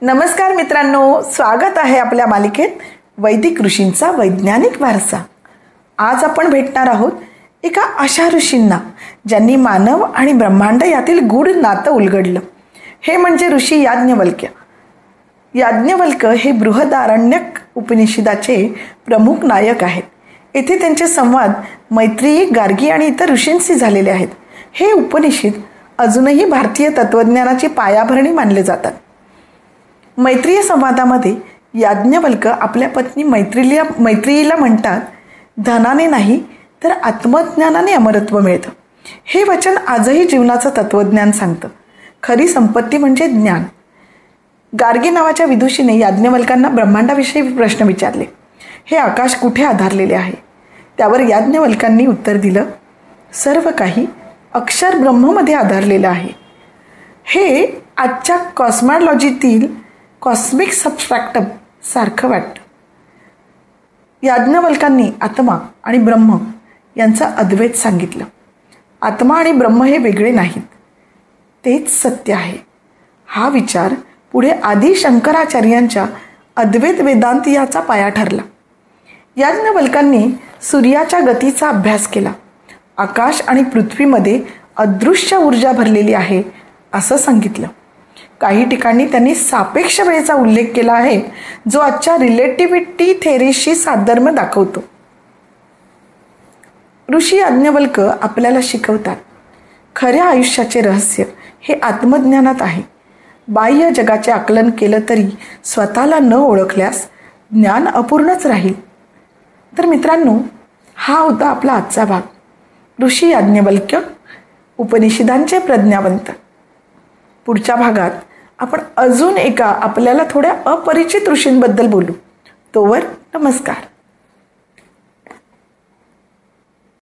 नमस्कार मित्रांनो, स्वागत आहे आपल्या मालिकेत वैदिक ऋषींचा वैज्ञानिक वारसा. आज आपण भेटणार आहोत एका अशा ऋषींना ज्यांनी मानव आणि ब्रह्मांड यातील गूढ नातं उलगडलं. हे म्हणजे ऋषी याज्ञवल्क्य. याज्ञवल्क हे बृहदारण्यक उपनिषदाचे प्रमुख नायक आहेत. येथे त्यांचे संवाद मैत्री, गार्गी आणि इतर ऋषींशी झालेले आहेत. हे उपनिषद अजूनही भारतीय तत्त्वज्ञानाची पायाभरणी मानले जातात. मैत्रीय संवादामध्ये याज्ञवल्क आपल्या पत्नी मैत्रेयीला म्हणतात, धनाने नाही तर आत्मज्ञानाने अमरत्व मिळतं. हे वचन आजही जीवनाचं तत्त्वज्ञान सांगतं. खरी संपत्ती म्हणजे ज्ञान. गार्गी नावाच्या विदुषीने याज्ञवल्कांना ब्रह्मांडाविषयी प्रश्न विचारले. हे आकाश कुठे आधारलेले आहे? त्यावर याज्ञवल्कांनी उत्तर दिलं, सर्व काही अक्षर ब्रह्ममध्ये आधारलेलं आहे. हे आजच्या कॉस्मॉलॉजीतील कॉस्मिक सबस्ट्रॅक्टम सारखं वाटतं. याज्ञवल्कांनी आत्मा आणि ब्रह्म यांचा अद्वैत सांगितलं. आत्मा आणि ब्रह्म हे वेगळे नाहीत, तेच सत्य आहे. हा विचार पुढे आदी शंकराचार्यांच्या अद्वैत वेदांत याचा पाया ठरला. याज्ञवल्कांनी सूर्याच्या गतीचा अभ्यास केला. आकाश आणि पृथ्वीमध्ये अदृश्य ऊर्जा भरलेली आहे असं सांगितलं. काही ठिकाणी त्यांनी सापेक्ष वेळेचा उल्लेख केला आहे, जो आजच्या रिलेटिव्हिटी थेअरीशी साधर्म्य दाखवतो. ऋषी याज्ञवल्क आपल्याला शिकवतात, खऱ्या आयुष्याचे रहस्य हे आत्मज्ञानात आहे. बाह्य जगाचे आकलन केलं तरी स्वतःला न ओळखल्यास ज्ञान अपूर्णच राहील. तर मित्रांनो, हा होता आपला आजचा भाग. ऋषी याज्ञवल्क्य, उपनिषदांचे प्रज्ञावंत. पुढच्या भागात आपण अजून एका आपल्याला थोड्या अपरिचित ऋषींबद्दल बोलू. तोवर नमस्कार.